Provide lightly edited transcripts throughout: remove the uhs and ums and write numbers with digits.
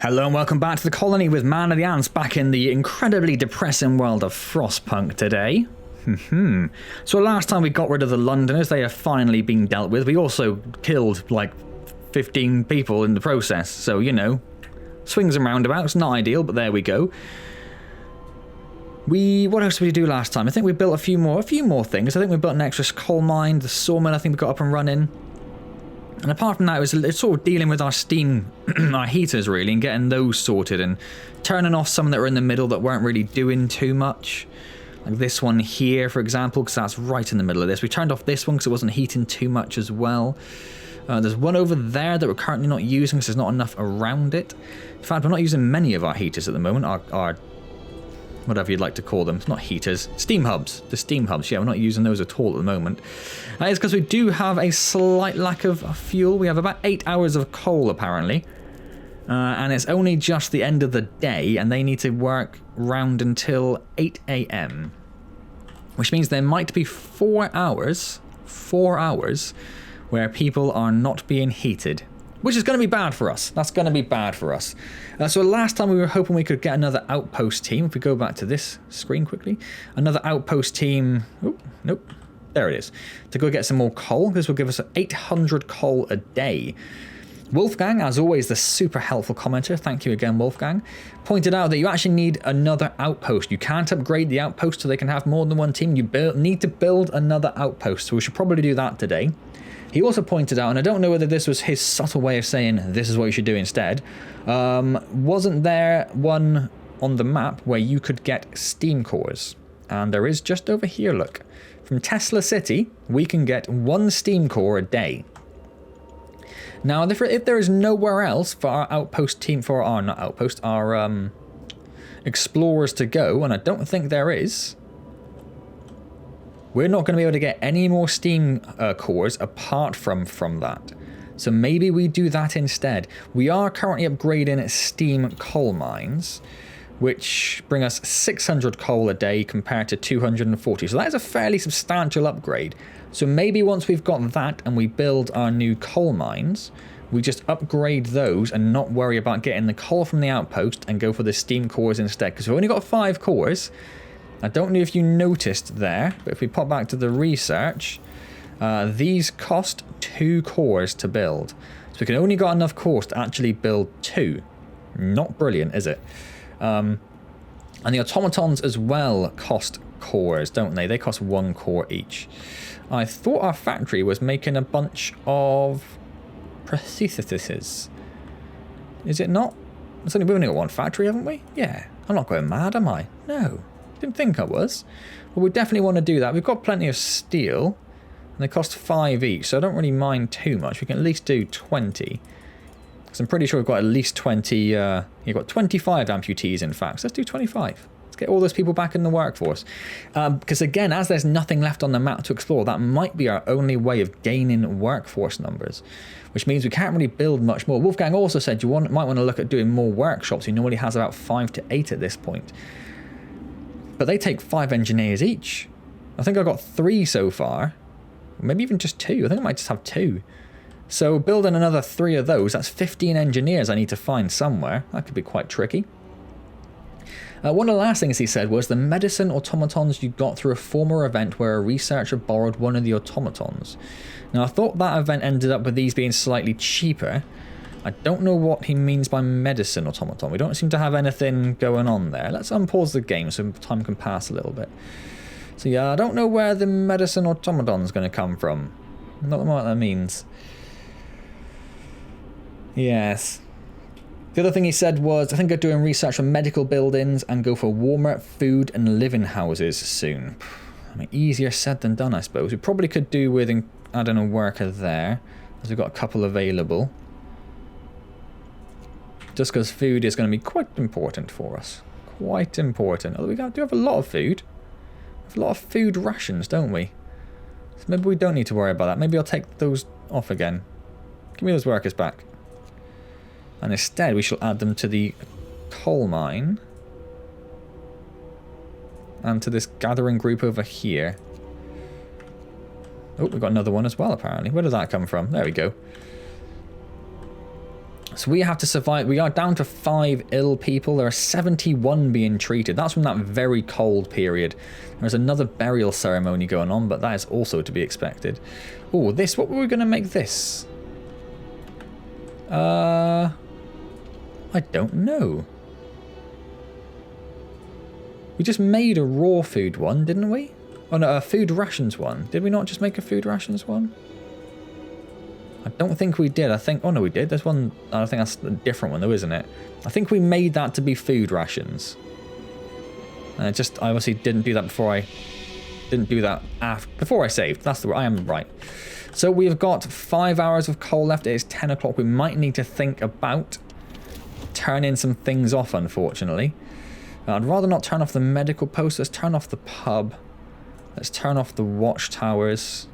Hello and welcome back to the colony with Man of the Antz, back in the incredibly depressing world of Frostpunk today. So last time we got rid of the Londoners, they have finally been dealt with. We also killed like 15 people in the process, so you know, swings and roundabouts, not ideal, but there we go. What else did we do last time? I think we built a few more things. I think we built an extra coal mine, the sawmill I think we got up and running. And apart from that, it's sort of dealing with our steam, our heaters really, and getting those sorted and turning off some that were in the middle that weren't really doing too much. Like this one here, for example, because that's right in the middle of this. We turned off this one because it wasn't heating too much as well. There's one over there that we're currently not using because there's not enough around it. In fact, we're not using many of our heaters at the moment, our whatever you'd like to call them. It's not heaters, steam hubs. The steam hubs, yeah, we're not using those at all at the moment. That is because we do have a slight lack of fuel. We have about 8 hours of coal, apparently. And it's only just the end of the day, and they need to work round until 8 AM. Which means there might be 4 hours, where people are not being heated. Which is going to be bad for us. That's going to be bad for us. So last time we were hoping we could get another outpost team. If we go back to this screen quickly. Another outpost team. Oh, nope. There it is. To go get some more coal. This will give us 800 coal a day. Wolfgang, as always, the super helpful commenter. Thank you again, Wolfgang. Pointed out that you actually need another outpost. You can't upgrade the outpost so they can have more than one team. You need to build another outpost. So we should probably do that today. He also pointed out, and I don't know whether this was his subtle way of saying this is what you should do instead, wasn't there one on the map where you could get steam cores? And there is just over here, look. From Tesla City, we can get 1 steam core a day. Now, if there is nowhere else for our outpost team, for our, not outpost, our explorers to go, and I don't think there is, we're not going to be able to get any more steam cores apart from that. So maybe we do that instead. We are currently upgrading steam coal mines, which bring us 600 coal a day compared to 240. So that is a fairly substantial upgrade. So maybe once we've got that and we build our new coal mines, we just upgrade those and not worry about getting the coal from the outpost and go for the steam cores instead. Because we've only got 5 cores. I don't know if you noticed there, but if we pop back to the research, these cost 2 cores to build. So we can only got enough cores to actually build 2. Not brilliant, is it? And the automatons as well cost cores, don't they? They cost 1 core each. I thought our factory was making a bunch of prostheses. Is it not? We've only got 1 factory, haven't we? Yeah. I'm not going mad, am I? No. Didn't think I was. Well, we definitely want to do that. We've got plenty of steel, and they cost 5 each, so I don't really mind too much. We can at least do 20. Because I'm pretty sure we've got at least 20, you've got 25 amputees in fact. So let's do 25. Let's get all those people back in the workforce. Because again, as there's nothing left on the map to explore, that might be our only way of gaining workforce numbers. Which means we can't really build much more. Wolfgang also said you might want to look at doing more workshops. He normally has about 5 to 8 at this point. But they take 5 engineers each. I think I've got 3 so far. Maybe even just 2. I think I might just have 2. So building another 3 of those, that's 15 engineers I need to find somewhere. That could be quite tricky. One of the last things he said was the medicine automatons you got through a former event where a researcher borrowed one of the automatons. Now I thought that event ended up with these being slightly cheaper. I don't know what he means by medicine automaton. We don't seem to have anything going on there. Let's unpause the game so time can pass a little bit. So yeah, I don't know where the medicine automaton is going to come from. Not what that means. Yes. The other thing he said was, I think I'm doing research on medical buildings and go for warmer food and living houses soon. I mean, easier said than done, I suppose. We probably could do with adding a worker there, as we've got a couple available. Just because food is going to be quite important for us. Quite important. Although we do have a lot of food. We have a lot of food rations, don't we? So maybe we don't need to worry about that. Maybe I'll take those off again. Give me those workers back. And instead we shall add them to the coal mine. And to this gathering group over here. Oh, we've got another one as well, apparently. Where did that come from? There we go. So we have to survive. We are down to 5 ill people. There are 71 being treated. That's from that very cold period. There's another burial ceremony going on, but that is also to be expected. Oh, this, what were we going to make this? I don't know. We just made a raw food one, didn't we? Oh no, a food rations one. Did we not just make a food rations one? I don't think we did. I think... Oh no, we did. There's one... I think that's a different one though, isn't it? I think we made that to be food rations. And I obviously didn't do that before I... Didn't do that after... Before I saved. That's the word. I am right. So we've got 5 hours of coal left. It is 10 o'clock. We might need to think about turning some things off, unfortunately. I'd rather not turn off the medical post. Let's turn off the pub. Let's turn off the watchtowers.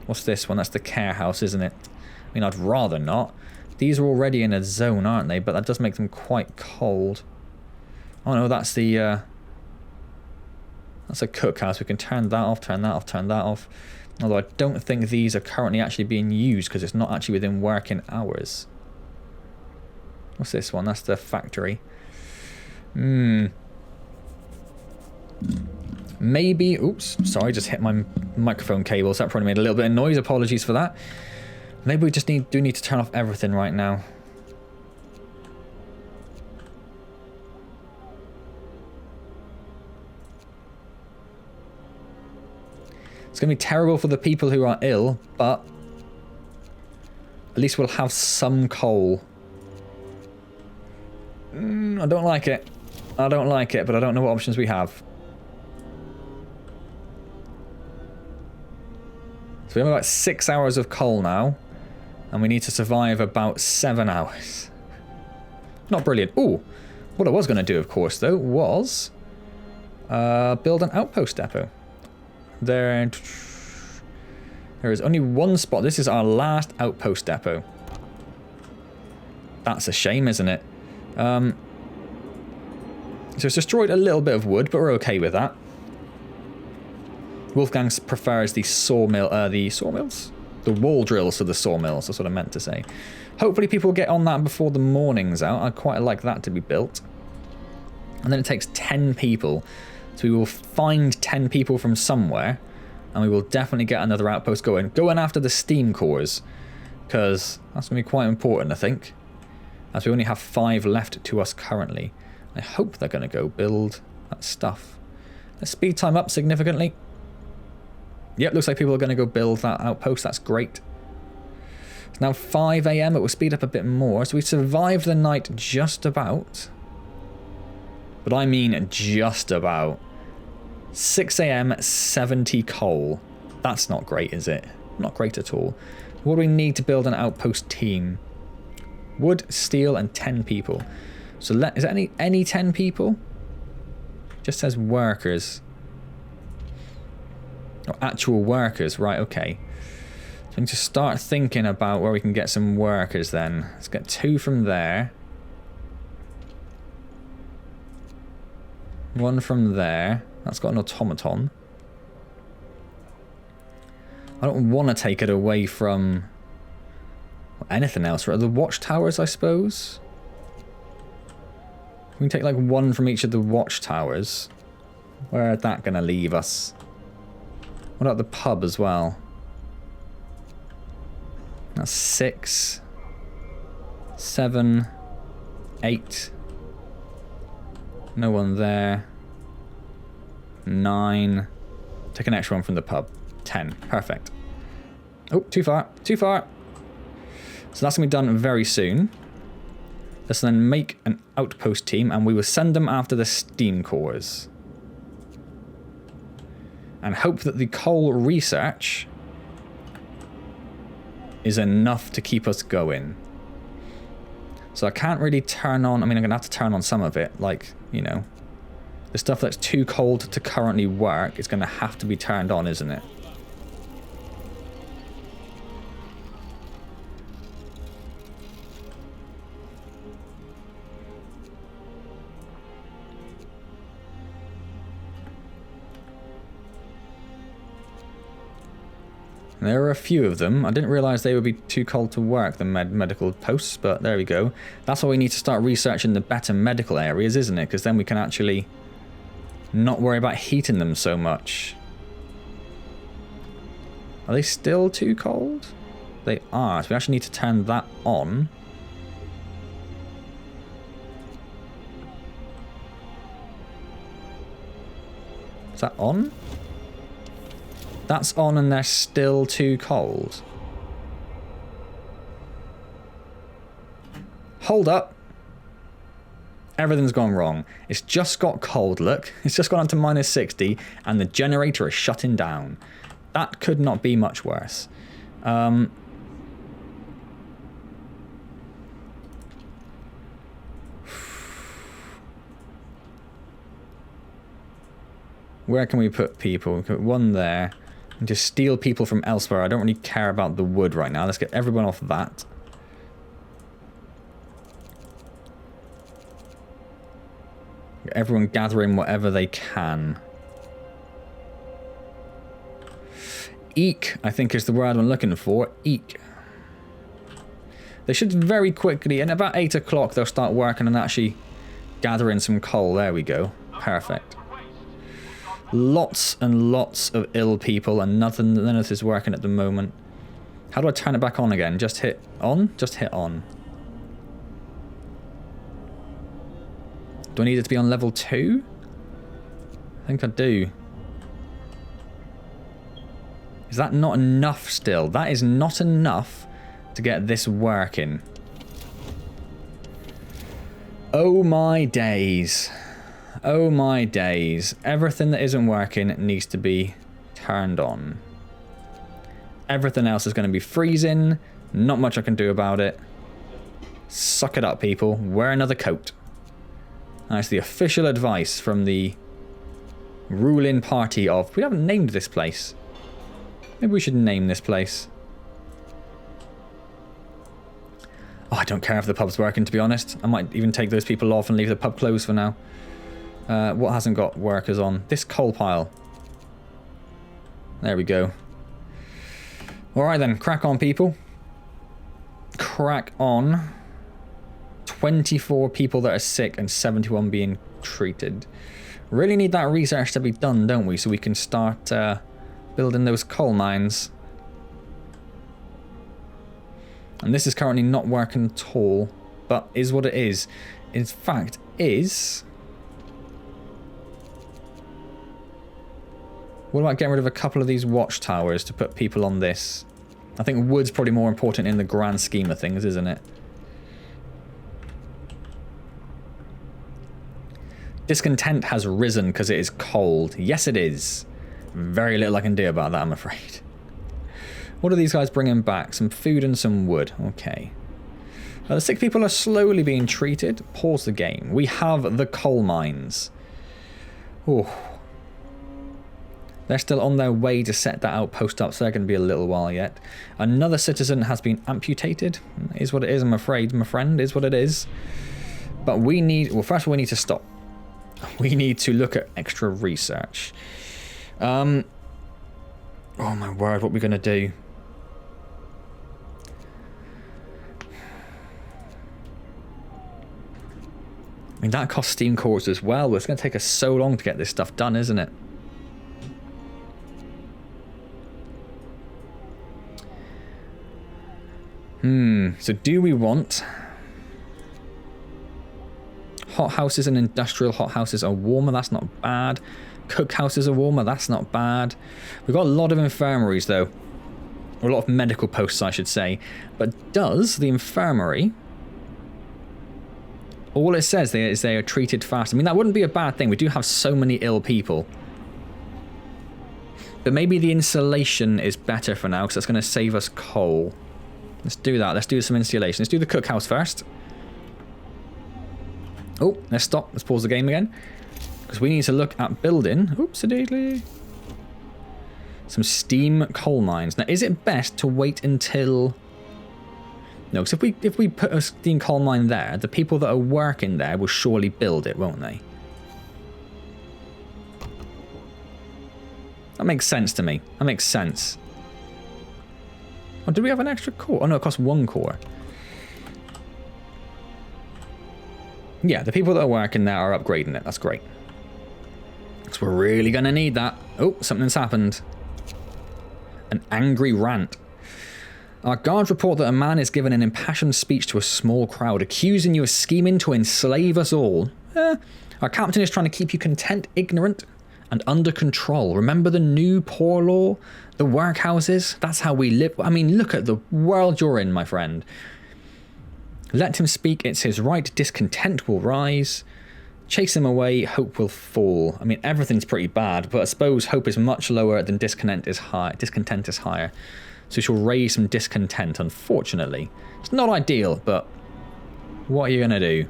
What's this one? That's the care house, isn't it? I mean, I'd rather not. These are already in a zone, aren't they? But that does make them quite cold. Oh no, that's the... that's a cookhouse. We can turn that off, turn that off, turn that off. Although I don't think these are currently actually being used because it's not actually within working hours. What's this one? That's the factory. Maybe... Oops, sorry, just hit my microphone cable, so that probably made a little bit of noise. Apologies for that. Maybe we just do need to turn off everything right now. It's going to be terrible for the people who are ill, but at least we'll have some coal. I don't like it. I don't like it, but I don't know what options we have. So we have about 6 hours of coal now, and we need to survive about 7 hours. Not brilliant. Ooh, what I was going to do, of course, though, was build an outpost depot. There is only one spot. This is our last outpost depot. That's a shame, isn't it? So it's destroyed a little bit of wood, but we're okay with that. Wolfgang prefers the sawmill, the sawmills? The wall drills to the sawmills, that's what I meant to say. Hopefully people get on that before the morning's out. I'd quite like that to be built. And then it takes 10 people. So we will find 10 people from somewhere, and we will definitely get another outpost going. Going after the steam cores, because that's going to be quite important, I think. As we only have 5 left to us currently. I hope they're going to go build that stuff. Let's speed time up significantly. Yep, looks like people are going to go build that outpost. That's great. It's now 5 AM. It will speed up a bit more. So we survived the night just about. But I mean just about. 6 AM, 70 coal. That's not great, is it? Not great at all. What do we need to build an outpost team? Wood, steel, and 10 people. So is that any 10 people? Just says workers. Oh, actual workers, right, okay. So we need to start thinking about where we can get some workers then. Let's get 2 from there. 1 from there. That's got an automaton. I don't want to take it away from anything else, right? The watchtowers, I suppose. We can take like 1 from each of the watchtowers. Where is that going to leave us? What about the pub as well? That's 6, 7, 8. No one there. 9. Take an extra one from the pub. 10. Perfect. Oh, too far. Too far. So that's going to be done very soon. Let's then make an outpost team, and we will send them after the steam cores. And hope that the coal research is enough to keep us going. So I can't really turn on... I mean, I'm going to have to turn on some of it. Like, you know... The stuff that's too cold to currently work is going to have to be turned on, isn't it? There are a few of them. I didn't realise they would be too cold to work, the medical posts, but there we go. That's why we need to start researching the better medical areas, isn't it? Because then we can actually not worry about heating them so much. Are they still too cold? They are, so we actually need to turn that on. Is that on? That's on and they're still too cold. Hold up. Everything's gone wrong. It's just got cold, look. It's just gone up to minus 60 and the generator is shutting down. That could not be much worse. Where can we put people? We can put one there. And just steal people from elsewhere. I don't really care about the wood right now. Let's get everyone off that. Get everyone gathering whatever they can. Eek, I think is the word I'm looking for. Eek. They should very quickly, and about 8 o'clock, they'll start working on actually gathering some coal. There we go. Perfect. Lots and lots of ill people, and none of this is working at the moment. How do I turn it back on again? Just hit on? Just hit on. Do I need it to be on level 2? I think I do. Is that not enough still? That is not enough to get this working. Oh my days. Oh my days. Everything that isn't working needs to be turned on. Everything else is going to be freezing. Not much I can do about it. Suck it up, people. Wear another coat. That's the official advice from the ruling party of... We haven't named this place. Maybe we should name this place. Oh, I don't care if the pub's working, to be honest. I might even take those people off and leave the pub closed for now. What hasn't got workers on? This coal pile. There we go. Alright then, crack on, people. Crack on. 24 people that are sick and 71 being treated. Really need that research to be done, don't we? So we can start building those coal mines. And this is currently not working at all, but is what it is. In fact, is... What about getting rid of a couple of these watchtowers to put people on this? I think wood's probably more important in the grand scheme of things, isn't it? Discontent has risen because it is cold. Yes, it is. Very little I can do about that, I'm afraid. What are these guys bringing back? Some food and some wood. Okay. The sick people are slowly being treated. Pause the game. We have the coal mines. Oh. They're still on their way to set that outpost up, so they're going to be a little while yet. Another citizen has been amputated. Is what it is, I'm afraid, my friend. Is what it is. But we need... Well, first of all, we need to stop. We need to look at extra research. Oh my word, what are we going to do? I mean, that costs steam cores as well. It's going to take us so long to get this stuff done, isn't it? So do we want... Hot houses and industrial hot houses are warmer, that's not bad. Cookhouses are warmer, that's not bad. We've got a lot of infirmaries though. Or a lot of medical posts, I should say. But does the infirmary... All it says there is they are treated fast. I mean, that wouldn't be a bad thing. We do have so many ill people. But maybe the insulation is better for now, because that's going to save us coal. Let's do that. Let's do some insulation. Let's do the cookhouse first. Oh, let's stop. Let's pause the game again. Because we need to look at building... Oops-a-daisy. Some steam coal mines. Now, is it best to wait until... No, because if we put a steam coal mine there, the people that are working there will surely build it, won't they? That makes sense to me. That makes sense. Oh, did we have an extra core? Oh no, it costs 1 core. Yeah, the people that are working there are upgrading it. That's great. Because we're really going to need that. Oh, something's happened. An angry rant. Our guards report that a man is giving an impassioned speech to a small crowd, accusing you of scheming to enslave us all. Our captain is trying to keep you content, ignorant, and under control. Remember the new poor law? The workhouses? That's how we live. I mean, look at the world you're in, my friend. Let him speak, it's his right. Discontent will rise. Chase him away, hope will fall. I mean, everything's pretty bad, but I suppose hope is much lower than discontent is high. Discontent is higher. So we shall raise some discontent, unfortunately. It's not ideal, but what are you going to do?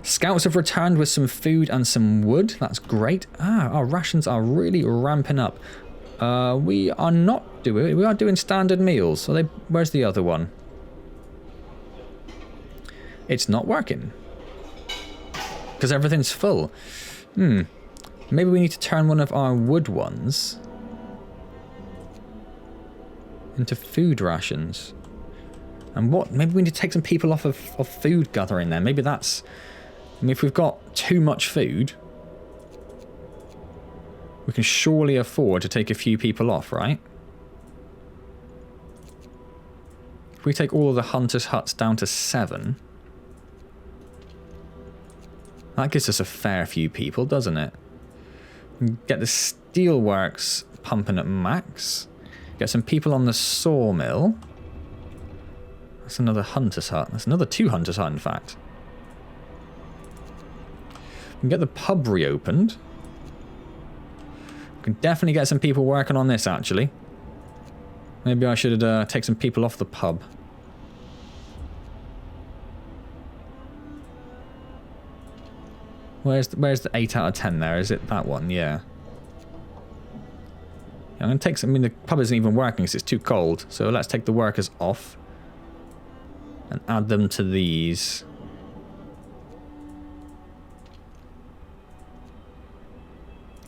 Scouts have returned with some food and some wood. That's great. Our rations are really ramping up. We are not doing it. We are doing standard meals. Where's the other one? It's not working. Because everything's full. Maybe we need to turn one of our wood ones into food rations. And what? Maybe we need to take some people off of food gathering then. Maybe that's... I mean, if we've got too much food, we can surely afford to take a few people off, right? If we take all of the hunters' huts down to 7... that gives us a fair few people, doesn't it? Get the steelworks pumping at max. Get some people on the sawmill. That's another hunter's hut. That's another 2 hunters' hut, in fact. We can get the pub reopened. We can definitely get some people working on this, actually. Maybe I should take some people off the pub. Where's the 8 out of 10 there? Is it that one? Yeah. I'm going to take some... I mean, the pub isn't even working because it's too cold. So let's take the workers off. And add them to these.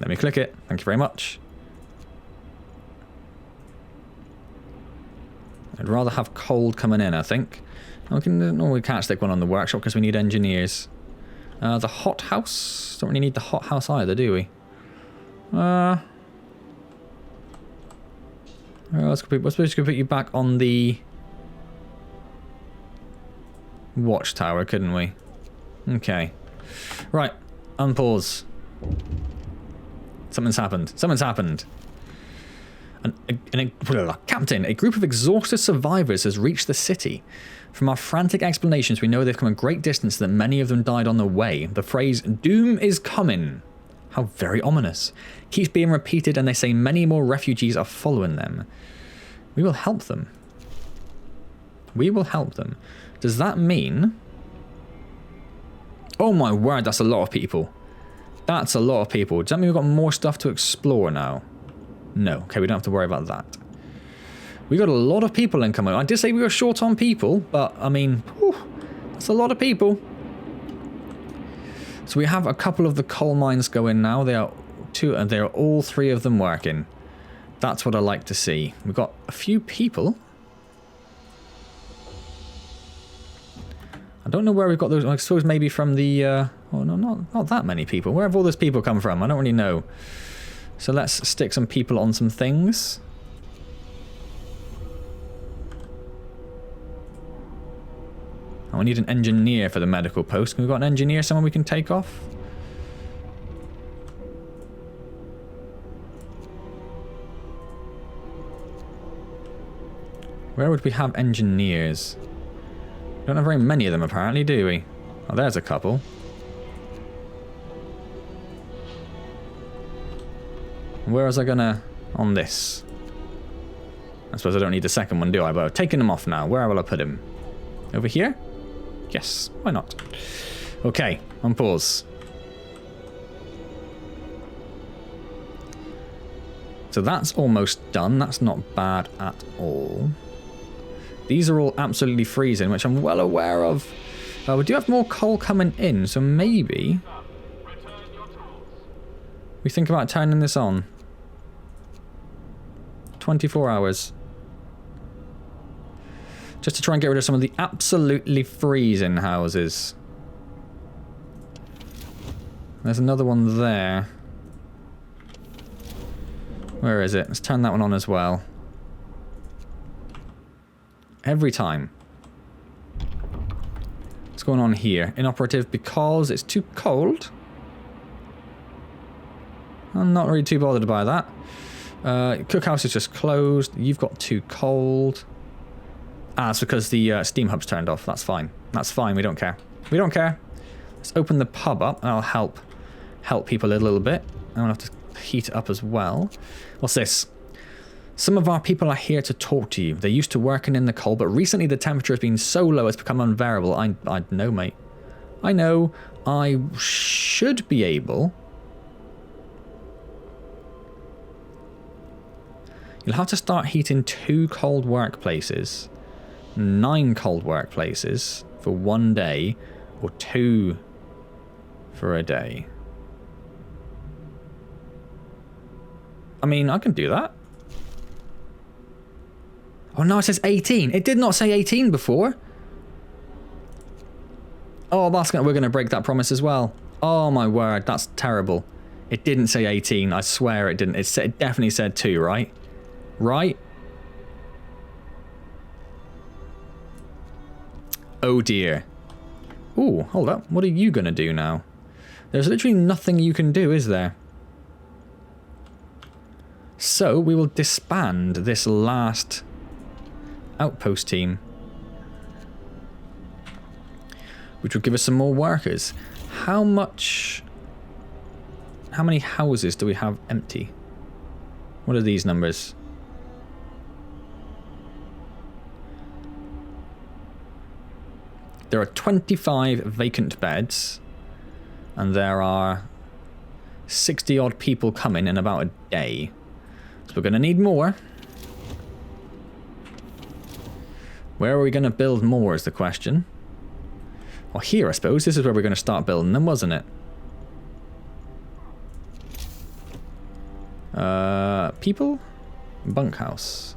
Let me click it. Thank you very much. I'd rather have cold coming in, I think. We can't stick one on the workshop because we need engineers. The hothouse. Don't really need the hothouse either, do we? We're supposed to put you back on the watchtower, couldn't we? Okay. Right. Unpause. Something's happened. Something's happened. Captain, a group of exhausted survivors has reached the city. From our frantic explanations, we know they've come a great distance, that many of them died on the way. The phrase, doom is coming. How very ominous. Keeps being repeated, and they say many more refugees are following them. We will help them. We will help them. Does that mean... oh my word, that's a lot of people. That's a lot of people. Does that mean we've got more stuff to explore now? No. Okay, we don't have to worry about that. We got a lot of people incoming. I did say we were short on people, but I mean, whew, that's a lot of people. So we have a couple of the coal mines going now. They are all 3 of them working. That's what I like to see. We've got a few people. I don't know where we've got those. I suppose maybe from the... oh, no, not that many people. Where have all those people come from? I don't really know. So let's stick some people on some things. Oh, we need an engineer for the medical post. Can we got an engineer, someone we can take off? Where would we have engineers? Don't have very many of them apparently, do we? Oh, there's a couple. Where was I gonna... on this? I suppose I don't need the second one, do I? But I've taken him off now. Where will I put him? Over here? Yes, why not? Okay, on pause. So that's almost done. That's not bad at all. These are all absolutely freezing, which I'm well aware of. We do have more coal coming in, so maybe we think about turning this on. 24 hours. Just to try and get rid of some of the absolutely freezing houses. There's another one there. Where is it? Let's turn that one on as well. Every time. What's going on here? Inoperative because it's too cold. I'm not really too bothered by that. Cookhouse is just closed. You've got too cold. Ah, it's because the steam hub's turned off. That's fine. That's fine. We don't care. We don't care. Let's open the pub up. I'll help people a little bit. I don't have to heat it up as well. What's this? Some of our people are here to talk to you. They're used to working in the cold, but recently the temperature has been so low it's become unbearable. I know, mate. I know. I should be able... You'll have to start heating 2 cold workplaces, 9 cold workplaces for 1 day, or 2 for a day. I mean, I can do that. Oh no, it says 18. It did not say 18 before. Oh, we're gonna break that promise as well. Oh my word, that's terrible. It didn't say 18. I swear it didn't. It definitely said 2, right? Right? Oh dear. Ooh, hold up. What are you gonna do now? There's literally nothing you can do, is there? So, we will disband this last outpost team. Which will give us some more workers. How many houses do we have empty? What are these numbers? There are 25 vacant beds, and there are 60 odd people coming in about a day. So we're going to need more. Where are we going to build more is the question. Well, here I suppose. This is where we're going to start building them, wasn't it? People? Bunkhouse.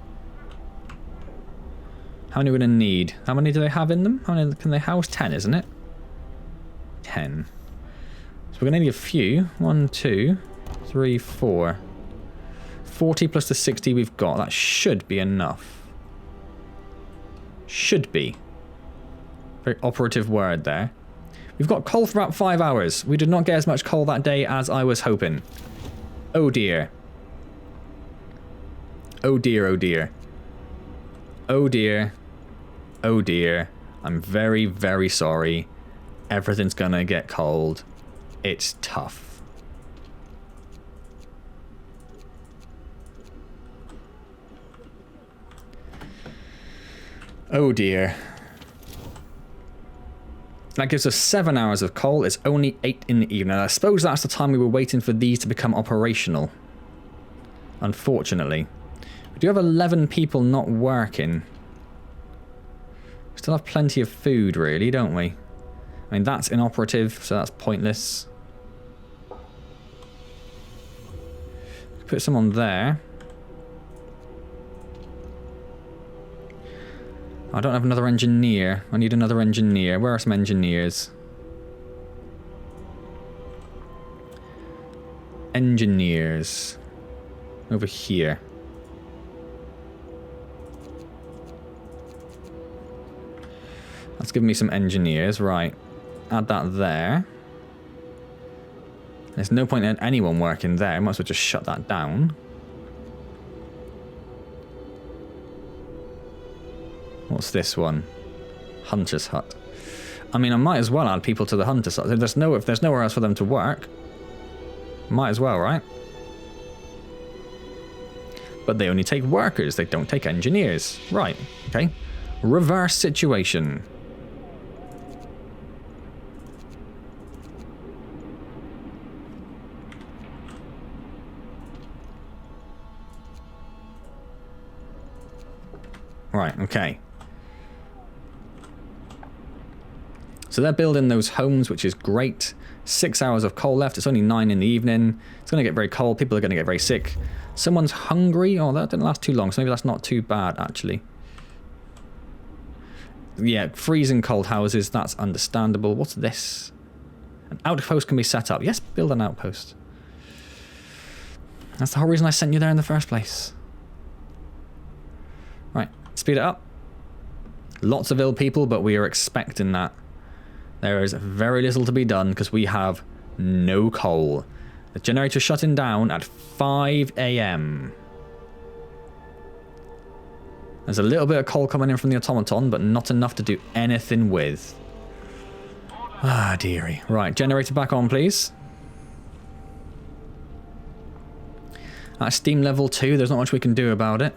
How many are we going to need? How many do they have in them? How many can they house? 10, isn't it? 10. So we're going to need a few. 1, 2, 3, 4. 40 plus the 60 we've got. That should be enough. Should be. Very operative word there. We've got coal for about 5 hours. We did not get as much coal that day as I was hoping. Oh dear. Oh dear, oh dear. Oh dear. Oh dear. I'm very, very sorry. Everything's gonna get cold. It's tough. Oh dear. That gives us 7 hours of coal. It's only 8 in the evening. I suppose that's the time we were waiting for these to become operational. Unfortunately. We do have 11 people not working. We still have plenty of food, really, don't we? I mean, that's inoperative, so that's pointless. Put some on there. I don't have another engineer. I need another engineer. Where are some engineers? Engineers. Over here. That's giving me some engineers. Right. Add that there. There's no point in anyone working there. Might as well just shut that down. What's this one? Hunter's hut. I mean, I might as well add people to the hunter's hut. If there's nowhere else for them to work, might as well, right? But they only take workers. They don't take engineers. Right. Okay. Reverse situation. Right. Okay. So they're building those homes, which is great. 6 hours of coal left. It's only 9 in the evening. It's going to get very cold. People are going to get very sick. Someone's hungry. Oh, that didn't last too long, so maybe that's not too bad, actually. yeah, freezing cold houses, that's understandable. What's this? An outpost can be set up. Yes, build an outpost. That's the whole reason I sent you there in the first place. Right, speed it up. Lots of ill people, but we are expecting that. There is very little to be done because we have no coal. The generator's shutting down at 5 AM. There's a little bit of coal coming in from the automaton, but not enough to do anything with. Ah, dearie. Right, generator back on, please. At steam level 2, there's not much we can do about it.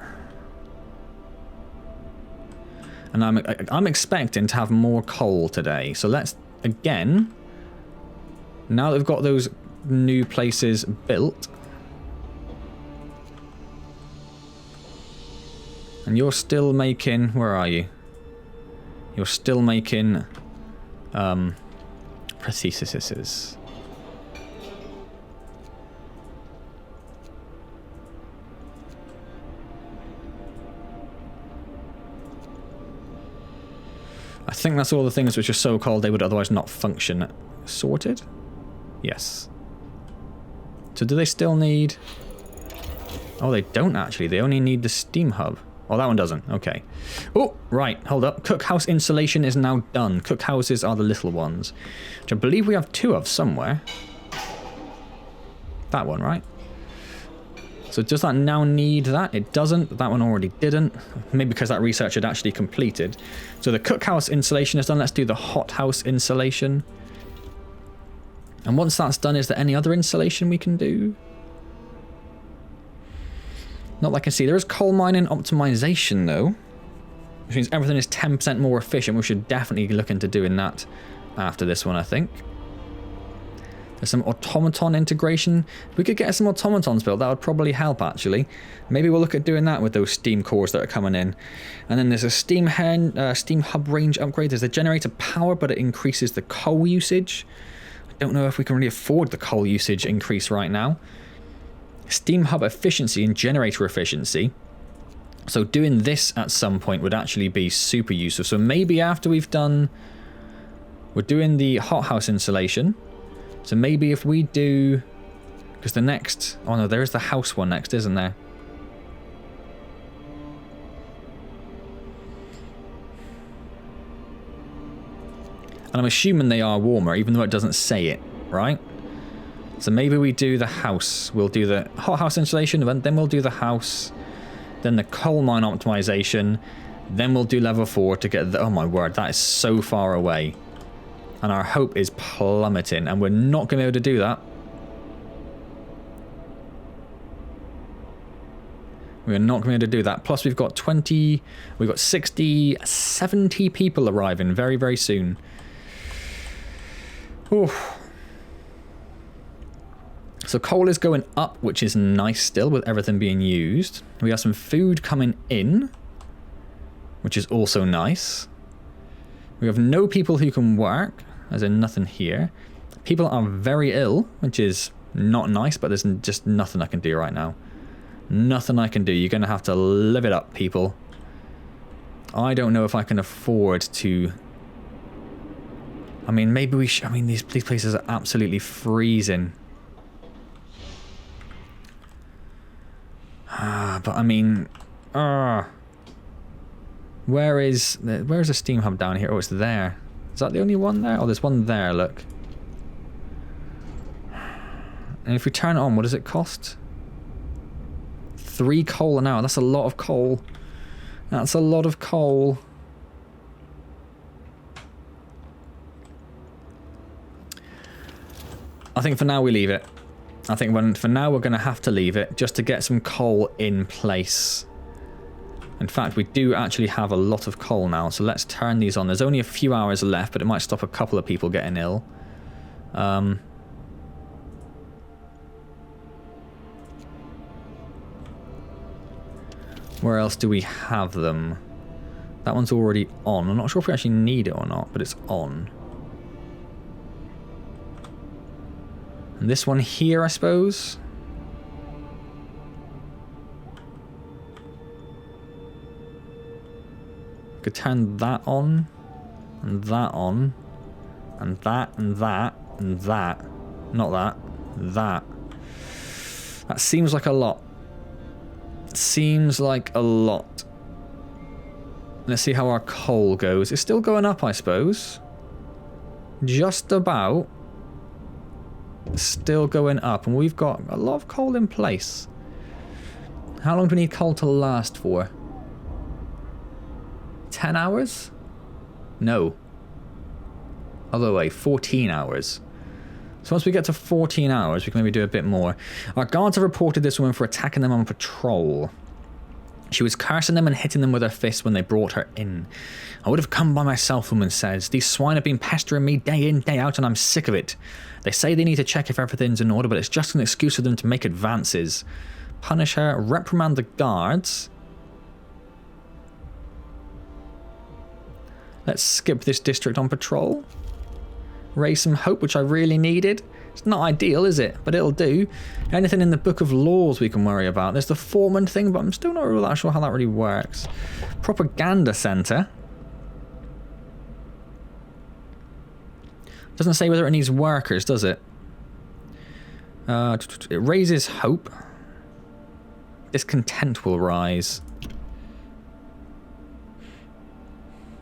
And I'm expecting to have more coal today. So let's, again, now that we've got those new places built. And you're still making, where are you? You're still making prostheses. I think that's all the things which are so cold they would otherwise not function. Sorted? Yes. So do they still need... Oh, they don't actually. They only need the steam hub. Oh, that one doesn't. Okay. Oh, right. Hold up. Cookhouse insulation is now done. Cookhouses are the little ones, which I believe we have 2 of somewhere. That one, right? So does that now need that? It doesn't. That one already didn't. Maybe because that research had actually completed. So the cookhouse insulation is done. Let's do the hothouse insulation. And once that's done, is there any other insulation we can do? Not that I can see. There is coal mining optimization, though. Which means everything is 10% more efficient. We should definitely look into doing that after this one, I think. There's some automaton integration. If we could get some automatons built, that would probably help, actually. Maybe we'll look at doing that with those steam cores that are coming in. And then there's a steam hub range upgrade. There's a generator power, but it increases the coal usage. I don't know if we can really afford the coal usage increase right now. Steam hub efficiency and generator efficiency. So doing this at some point would actually be super useful. So maybe after we've done... We're doing the hothouse insulation. So maybe if we do... Because the next... Oh no, there is the house one next, isn't there? And I'm assuming they are warmer, even though it doesn't say it, right? So maybe we do the house. We'll do the hothouse insulation, then we'll do the house. Then the coal mine optimization. Then we'll do level 4 to get the... Oh my word, that is so far away. And our hope is plummeting, and we're not going to be able to do that. We're not going to be able to do that. Plus we've got 60, 70 people arriving very, very soon. Oof. So coal is going up, which is nice still with everything being used. We have some food coming in, which is also nice. We have no people who can work, as in nothing here. People are very ill, which is not nice, but there's just nothing I can do right now. Nothing I can do. You're going to have to live it up, people. I don't know if I can afford to... I mean, maybe we should... I mean, these places are absolutely freezing. But I mean... Where's a steam hub down here? Oh, it's there. Is that the only one there? Oh, there's one there, look. And if we turn it on, what does it cost? 3 coal an hour. That's a lot of coal. That's a lot of coal. I think for now we leave it. I think for now we're going to have to leave it just to get some coal in place. In fact, we do actually have a lot of coal now, so let's turn these on. There's only a few hours left, but it might stop a couple of people getting ill. Where else do we have them? That one's already on. I'm not sure if we actually need it or not, but it's on. And this one here, I suppose. Could turn that on, and that on, and that, and that, and that. Not that. That. That seems like a lot. Seems like a lot. Let's see how our coal goes. It's still going up, I suppose. Just about. Still going up, and we've got a lot of coal in place. How long do we need coal to last for? 10 hours? No. Other way, 14 hours. So once we get to 14 hours, we can maybe do a bit more. Our guards have reported this woman for attacking them on patrol. She was cursing them and hitting them with her fists when they brought her in. I would have come by myself, the woman says. These swine have been pestering me day in, day out, and I'm sick of it. They say they need to check if everything's in order, but it's just an excuse for them to make advances. Punish her, reprimand the guards. Let's skip this district on patrol. Raise some hope, which I really needed. It's not ideal, is it? But it'll do. Anything in the Book of Laws we can worry about. There's the foreman thing, but I'm still not really sure how that really works. Propaganda Center. Doesn't say whether it needs workers, does it? It raises hope. Discontent will rise.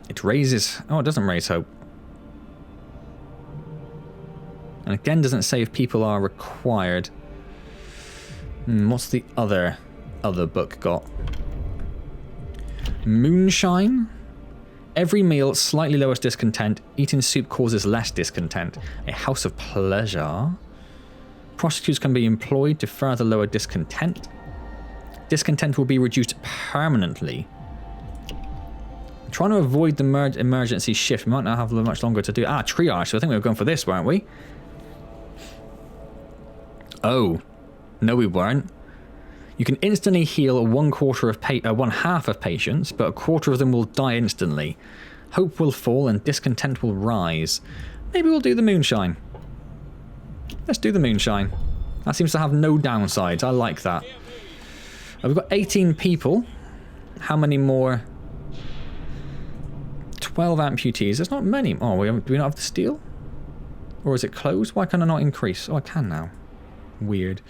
It raises... Oh, it doesn't raise hope. And again, doesn't say if people are required. What's the other book got? Moonshine. Every meal slightly lowers discontent. Eating soup causes less discontent. A house of pleasure. Prostitutes can be employed to further lower discontent. Discontent will be reduced permanently. I'm trying to avoid the emergency shift. We might not have much longer to do. Ah, triage. So I think we were going for this, weren't we? Oh, no, we weren't. You can instantly heal one half of patients, but a quarter of them will die instantly. Hope will fall and discontent will rise. Maybe we'll do the moonshine. Let's do the moonshine. That seems to have no downsides. I like that. We've got 18 people. How many more? 12 amputees. There's not many. Oh, do we not have the steel? Or is it closed? Why can I not increase? Oh, I can now. Weird.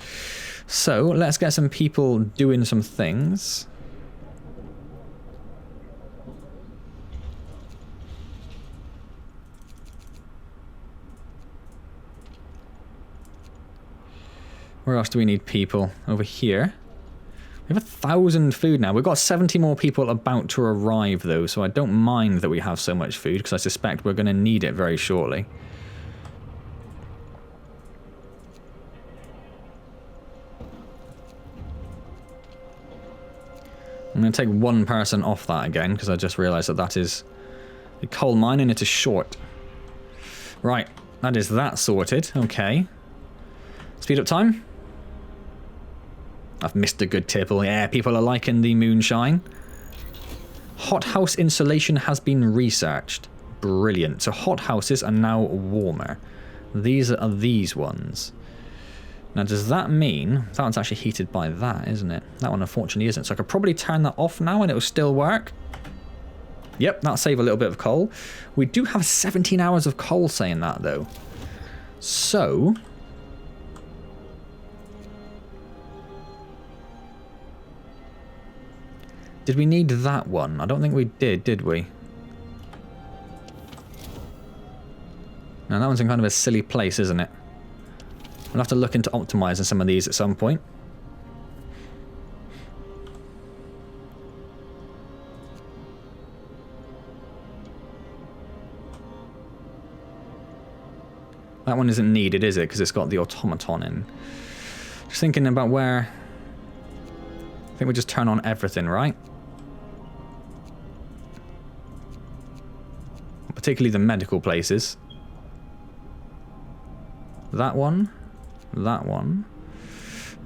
So, let's get some people doing some things. Where else do we need people? Over here. We have 1,000 food now. We've got 70 more people about to arrive, though, so I don't mind that we have so much food, because I suspect we're going to need it very shortly. I'm going to take one person off that again, because I just realised that that is a coal mine and it is short. Right, that is that sorted. Okay. Speed up time. I've missed a good tipple. Yeah, people are liking the moonshine. Hothouse insulation has been researched. Brilliant. So hothouses are now warmer. These are these ones. Now, does that mean... That one's actually heated by that, isn't it? That one, unfortunately, isn't. So I could probably turn that off now and it'll still work. Yep, that'll save a little bit of coal. We do have 17 hours of coal saying that, though. So... Did we need that one? I don't think we did we? Now, that one's in kind of a silly place, isn't it? We'll have to look into optimizing some of these at some point. That one isn't needed, is it? Because it's got the automaton in. Just thinking about where... I think we just turn on everything, right? Particularly the medical places. That one. That one.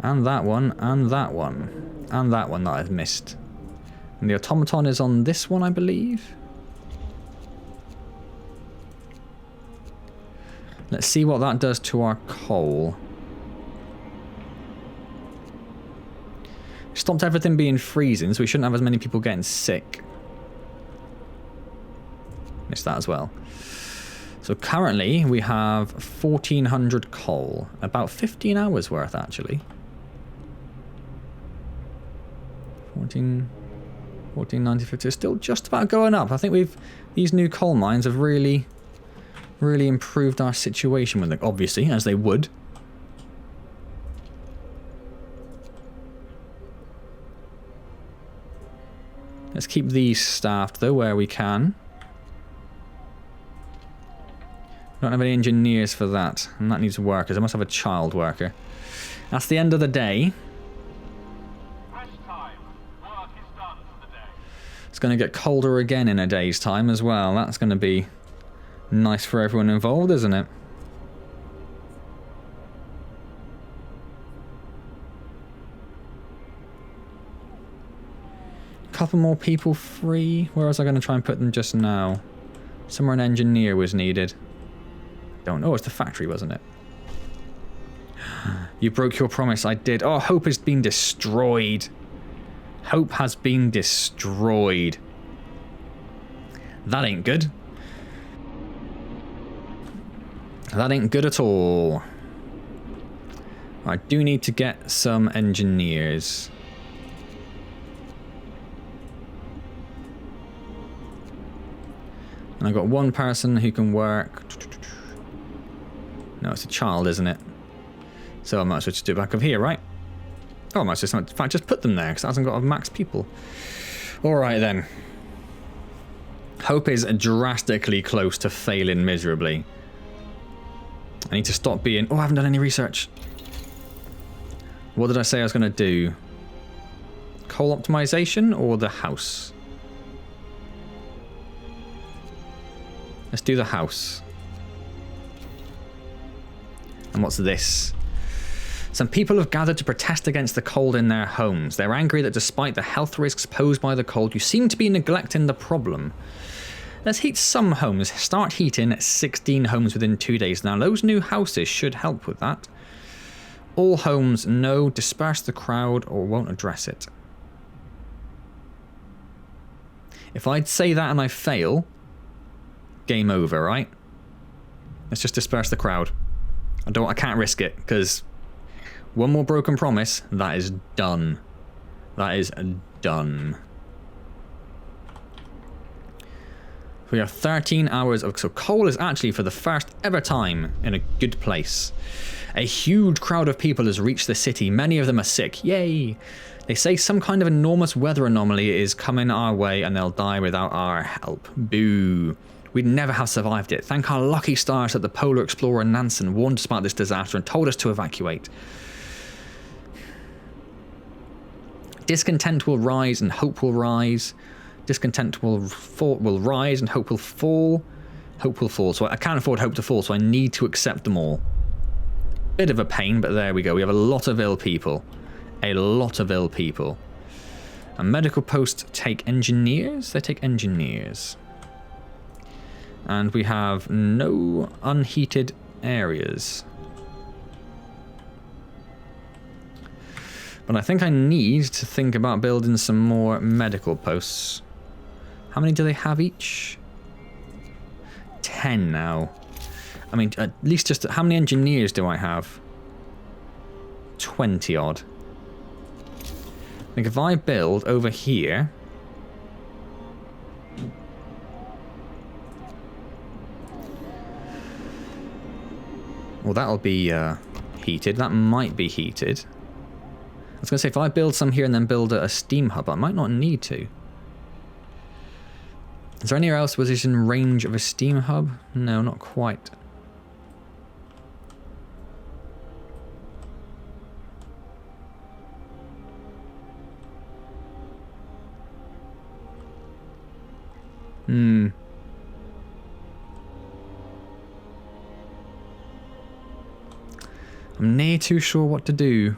And that one. And that one. And that one that I've missed. And the automaton is on this one, I believe. Let's see what that does to our coal. Stopped everything being freezing, so we shouldn't have as many people getting sick. Missed that as well. So currently we have 1,400 coal. About 15 hours worth, actually. 1490. It's still just about going up. I think these new coal mines have really improved our situation with them, obviously, as they would. Let's keep these staffed, though, where we can. Don't have any engineers for that, and that needs workers. I must have a child worker. That's the end of the day. Rest time. Work is done for the day. It's going to get colder again in a day's time as well. That's going to be nice for everyone involved, isn't it? Couple more people free. Where was I going to try and put them just now? Somewhere an engineer was needed. Don't know. It's the factory, wasn't it? You broke your promise. I did. Oh, hope has been destroyed. Hope has been destroyed. That ain't good. That ain't good at all. I do need to get some engineers. And I've got one person who can work. No, it's a child, isn't it? So I might as well just do it back over here, right? Oh, I might just, in fact, just put them there, because it hasn't got a max people. Alright then. Hope is drastically close to failing miserably. I need to stop being... Oh, I haven't done any research. What did I say I was going to do? Coal optimization or the house? Let's do the house. And what's this? Some people have gathered to protest against the cold in their homes. They're angry that despite the health risks posed by the cold, you seem to be neglecting the problem. Let's heat some homes. Start heating 16 homes within 2 days. Now, those new houses should help with that. All homes, no. Disperse the crowd or won't address it. If I'd say that and I fail, game over, right? Let's just disperse the crowd. I can't risk it, because one more broken promise, that is done. That is done. We have 13 hours of... So coal is actually, for the first ever time, in a good place. A huge crowd of people has reached the city. Many of them are sick. Yay! They say some kind of enormous weather anomaly is coming our way and they'll die without our help. Boo. We'd never have survived it. Thank our lucky stars that the polar explorer Nansen warned us about this disaster and told us to evacuate. Discontent will rise and hope will rise. Discontent will rise and hope will fall. Hope will fall. So I can't afford hope to fall, so I need to accept them all. Bit of a pain, but there we go. We have a lot of ill people. A lot of ill people. And medical posts take engineers? They take engineers. And we have no unheated areas. But I think I need to think about building some more medical posts. How many do they have each? 10 now. I mean, at least just... How many engineers do I have? 20 odd. I think if I build over here... Well, that'll be heated. That might be heated. I was going to say, if I build some here and then build a steam hub, I might not need to. Is there anywhere else within range of a steam hub? No, not quite. I'm near too sure what to do.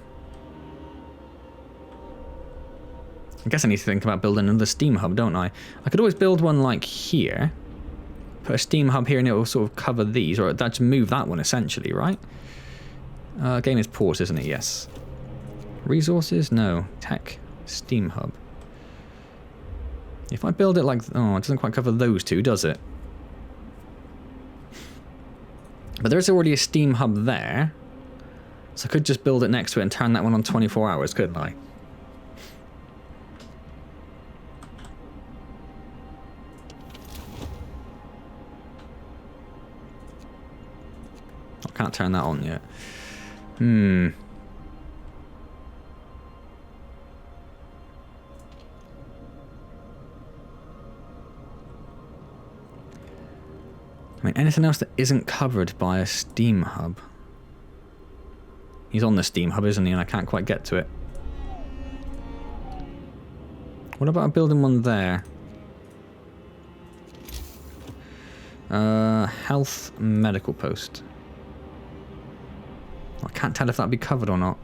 I guess I need to think about building another steam hub, don't I? I could always build one like here. Put a steam hub here and it will sort of cover these, or just move that one essentially, right? Game is port, isn't it? Yes. Resources? No. Tech. Steam hub. If I build it like... Oh, it doesn't quite cover those two, does it? But there's already a Steam hub there. So I could just build it next to it and turn that one on 24 hours, couldn't I? I can't turn that on yet. I mean, anything else that isn't covered by a Steam hub? He's on the Steam hub, isn't he? And I can't quite get to it. What about building one there? Health medical post. I can't tell if that'd be covered or not.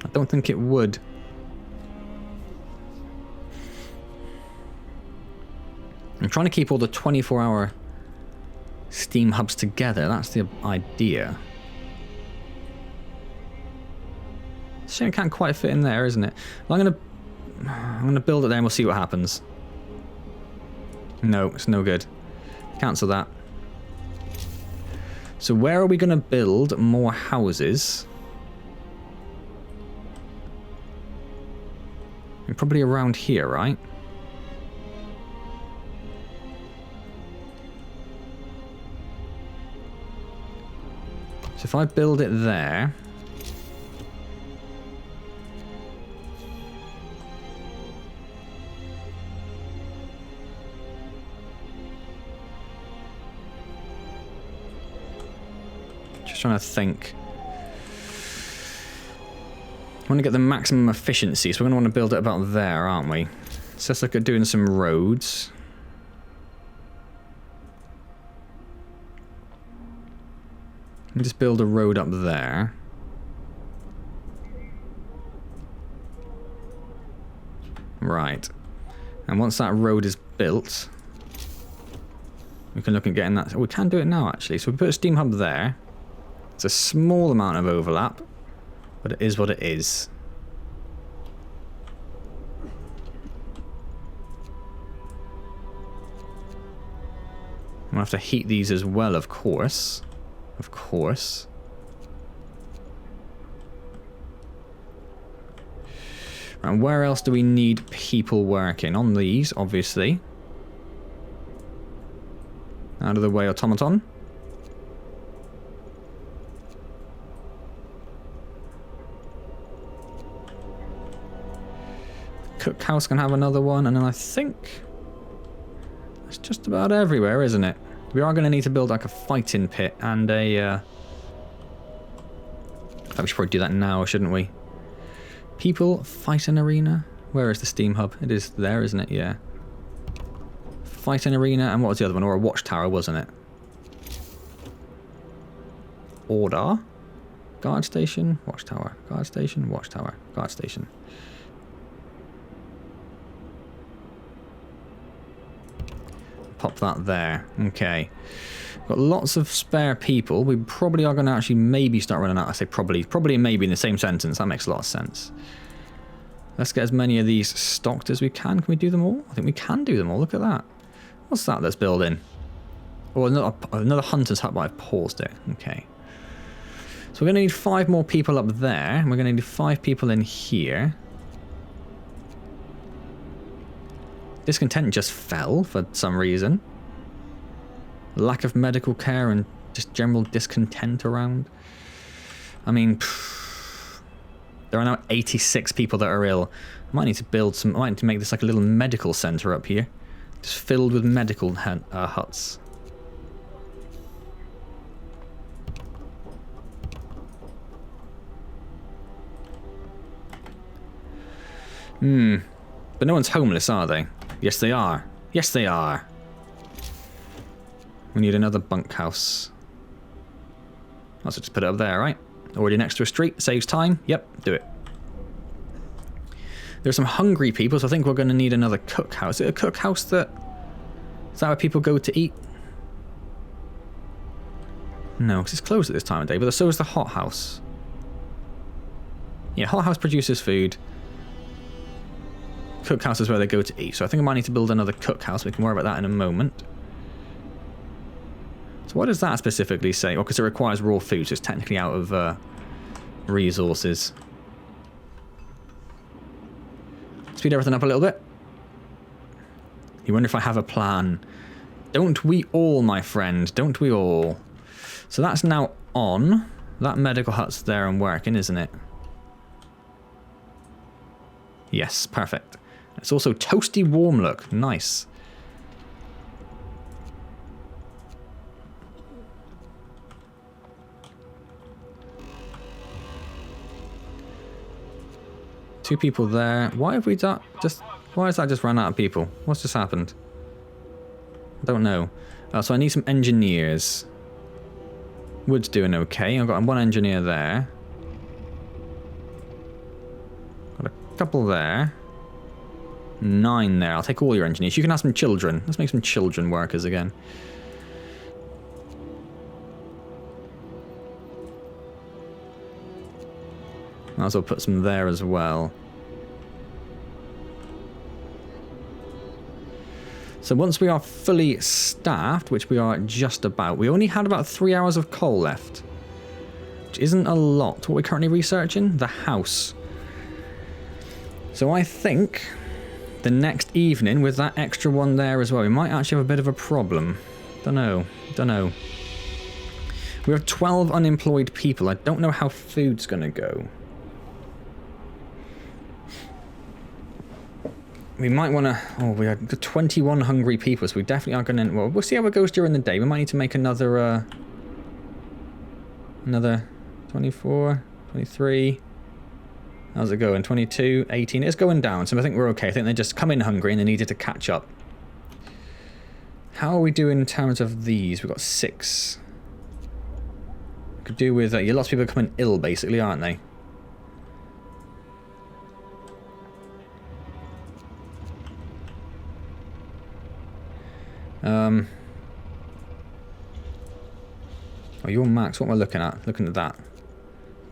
I don't think it would. I'm trying to keep all the 24-hour Steam hubs together. That's the idea. Shame it can't quite fit in there, isn't it? Well, I'm gonna build it there and we'll see what happens. No, it's no good. Cancel that. So where are we gonna build more houses? Probably around here, right? So if I build it there... Just trying to think. I want to get the maximum efficiency, so we're going to want to build it about there, aren't we? So let's look at doing some roads. Just build a road up there. Right. And once that road is built, we can look at getting that. Oh, we can do it now, actually. So we put a steam hub there. It's a small amount of overlap, but it is what it is. I'm gonna have to heat these as well, of course. Of course. And where else do we need people working? On these, obviously. Out of the way, automaton. Cookhouse can have another one, and then I think it's just about everywhere, isn't it? We are going to need to build like a fighting pit and a... we should probably do that now, shouldn't we? People, fighting arena. Where is the steam hub? It is there, isn't it? Yeah. Fighting arena, and what was the other one? Or a watchtower, wasn't it? Order. Guard station, watchtower. Guard station, watchtower. Guard station. Pop that there. Okay. Got lots of spare people. We probably are going to actually maybe start running out. I say probably. Probably and maybe in the same sentence. That makes a lot of sense. Let's get as many of these stocked as we can. Can we do them all? I think we can do them all. Look at that. What's that that's building? Oh, another hunter's hut, but I've paused it. Okay. So we're going to need 5 more people up there. And we're going to need 5 people in here. Discontent just fell for some reason. Lack of medical care and just general discontent around. I mean, there are now 86 people that are ill. I might need to build some... I might need to make this like a little medical centre up here. Just filled with medical huts. But no one's homeless, are they? Yes, they are. Yes, they are. We need another bunkhouse. Let's just put it up there, right? Already next to a street. Saves time. Yep, do it. There's some hungry people, so I think we're going to need another cookhouse. Is it a cookhouse that... Is that where people go to eat? No, because it's closed at this time of day, but so is the hothouse. Yeah, hothouse produces food. Cookhouse is where they go to eat, so I think I might need to build another cookhouse. We can worry about that in a moment. So what does that specifically say? Oh, because it requires raw food, so it's technically out of resources. Speed everything up a little bit. You wonder if I have a plan. Don't we all, my friend? Don't we all? So that's now on. That medical hut's there and working, isn't it? Yes, perfect. It's also toasty warm look. Nice. Two people there. Why have we why has that just run out of people? What's just happened? I don't know. So I need some engineers. Wood's doing okay. I've got one engineer there. Got a couple there. 9 there. I'll take all your engineers. You can have some children. Let's make some children workers again. Might as well put some there as well. So once we are fully staffed, which we are just about, we only had about 3 hours of coal left, which isn't a lot. What we're currently researching? The house. So I think the next evening, with that extra one there as well, we might actually have a bit of a problem. Don't know. We have 12 unemployed people. I don't know how food's going to go. We might want to... Oh, we have 21 hungry people, so we definitely are going to... Well, we'll see how it goes during the day. We might need to make another... another 24, 23... How's it going? 22, 18... It's going down, so I think we're okay. I think they just come in hungry and they needed to catch up. How are we doing in terms of these? We've got 6. Could do with... lots of people coming ill, basically, aren't they? Oh, you're max. What am I looking at? Looking at that.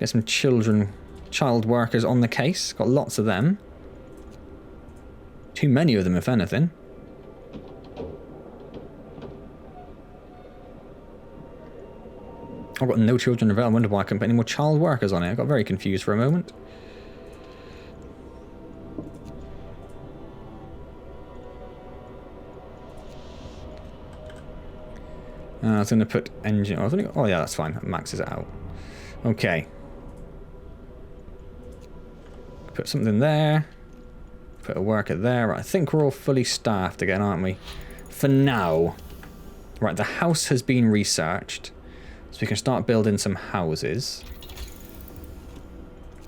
Get some child workers on the case. Got lots of them. Too many of them, if anything. I've got no children available. I wonder why I couldn't put any more child workers on it. I got very confused for a moment. I was going to put engine... Oh, yeah, that's fine. That maxes it out. Okay. Put something there. Put a worker there. Right, I think we're all fully staffed again, aren't we? For now. Right, the house has been researched. So we can start building some houses.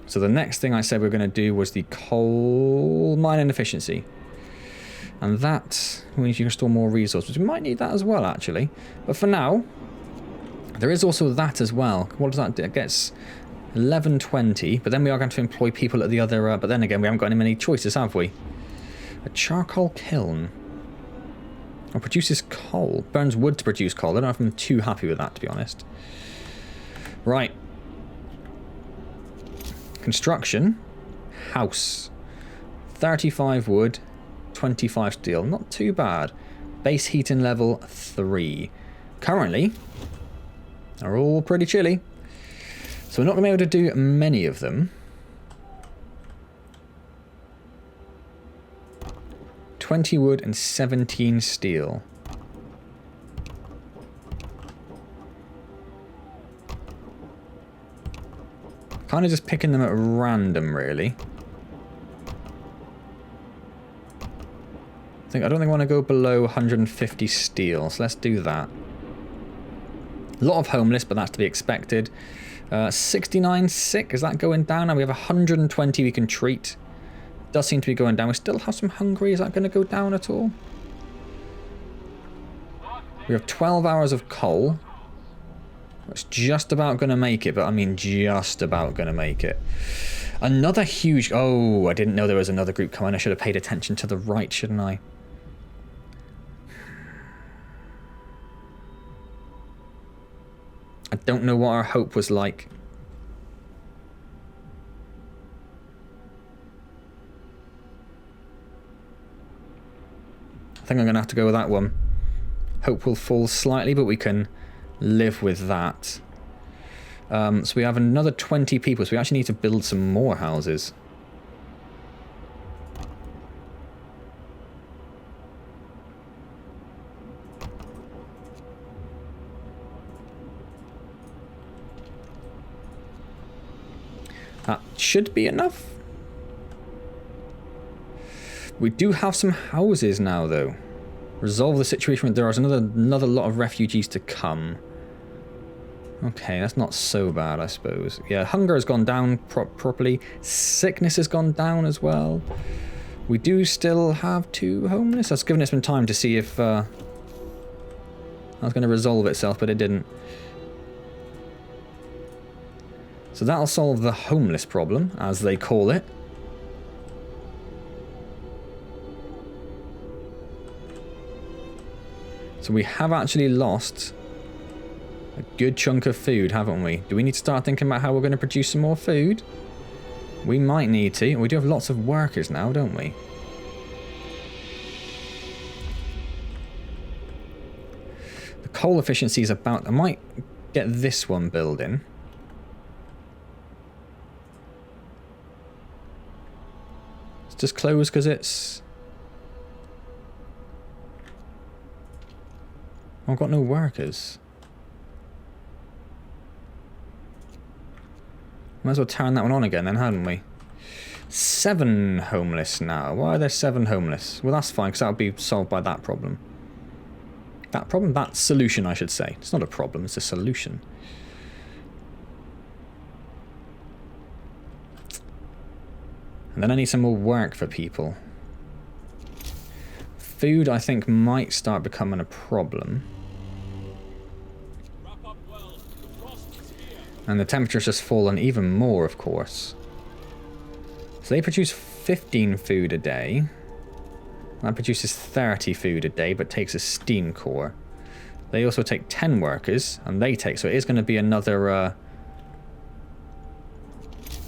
So the next thing I said we were going to do was the coal mining efficiency. And that means you can store more resources. We might need that as well, actually. But for now, there is also that as well. What does that do? It gets 1120, but then we are going to employ people at the other... but then again, we haven't got any many choices, have we? A charcoal kiln. Oh, produces coal. Burns wood to produce coal. I don't know if I'm too happy with that, to be honest. Right. Construction. House. 35 wood. 25 steel. Not too bad. Base heating level 3. Currently, they're all pretty chilly. So we're not going to be able to do many of them. 20 wood and 17 steel. Kind of just picking them at random, really. I don't think I want to go below 150 steel, so let's do that. A lot of homeless, but that's to be expected. 69 sick, is that going down? Now we have 120 we can treat. Does seem to be going down. We still have some hungry, is that going to go down at all? We have 12 hours of coal. It's just about going to make it, but I mean just about going to make it. Another huge... Oh, I didn't know there was another group coming. I should have paid attention to the right, shouldn't I? I don't know what our hope was like. I think I'm going to have to go with that one. Hope will fall slightly, but we can live with that. So we have another 20 people, so we actually need to build some more houses. That should be enough. We do have some houses now, though. Resolve the situation. There is another lot of refugees to come. Okay, that's not so bad, I suppose. Yeah, hunger has gone down properly. Sickness has gone down as well. We do still have 2 homeless. That's given us some time to see if that was going to resolve itself, but it didn't. So that'll solve the homeless problem, as they call it. So we have actually lost a good chunk of food, haven't we? Do we need to start thinking about how we're going to produce some more food? We might need to. We do have lots of workers now, don't we? The coal efficiency is about... I might get this one building. It's just closed because it's... I've got no workers. Might as well turn that one on again then, hadn't we? 7 homeless now. Why are there 7 homeless? Well, that's fine, because that'll be solved by that problem. That problem? That solution, I should say. It's not a problem, it's a solution. And then I need some more work for people. Food, I think, might start becoming a problem. And the temperature's just fallen even more, of course. So they produce 15 food a day. That produces 30 food a day, but takes a steam core. They also take 10 workers, and they take... So it is going to be another...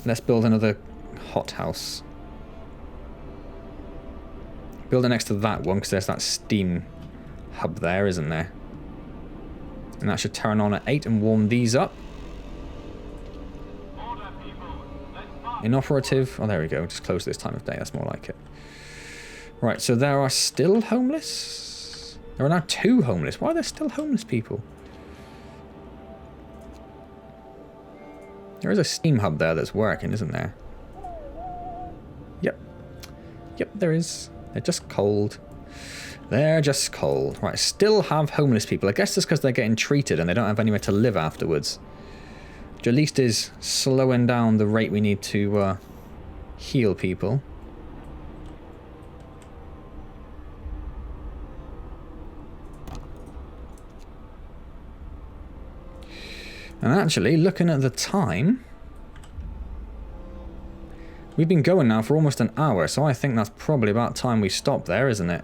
Let's build another hothouse. Build it next to that one, because there's that steam hub there, isn't there? And that should turn on at 8 and warm these up. Inoperative. Oh, there we go. Just close this time of day. That's more like it. Right, so there are still homeless? There are now 2 homeless. Why are there still homeless people? There is a steam hub there that's working, isn't there? Yep. Yep, there is. They're just cold. They're just cold. Right, still have homeless people. I guess that's because they're getting treated and they don't have anywhere to live afterwards. Which at least is slowing down the rate we need to heal people. And actually, looking at the time, we've been going now for almost an hour, so I think that's probably about time we stop there, isn't it?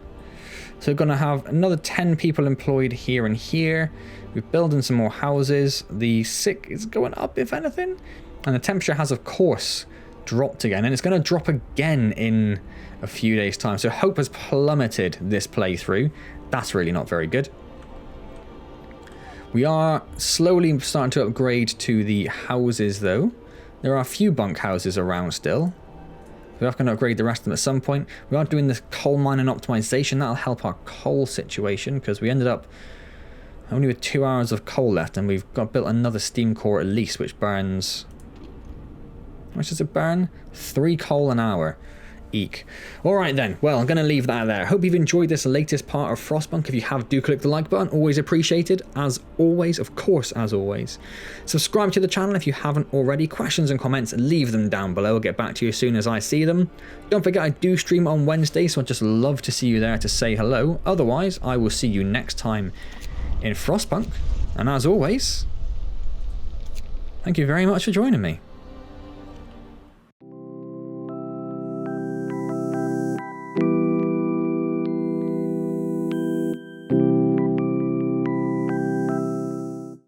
So we're going to have another 10 people employed here and here. We're building some more houses. The sick is going up, if anything. And the temperature has, of course, dropped again. And it's going to drop again in a few days' time. So hope has plummeted this playthrough. That's really not very good. We are slowly starting to upgrade to the houses, though. There are a few bunk houses around still. We are going to upgrade the rest of them at some point. We are doing this coal mining optimization. That'll help our coal situation, because we ended up only with 2 hours of coal left, and we've got built another steam core at least, which burns... How much does it burn? 3 coal an hour. Eek. Alright then, well, I'm going to leave that there. Hope you've enjoyed this latest part of Frostpunk. If you have, do click the like button. Always appreciated. As always, of course, as always. Subscribe to the channel if you haven't already. Questions and comments, leave them down below. I'll get back to you as soon as I see them. Don't forget, I do stream on Wednesday, so I'd just love to see you there to say hello. Otherwise, I will see you next time in Frostpunk. And as always, thank you very much for joining me.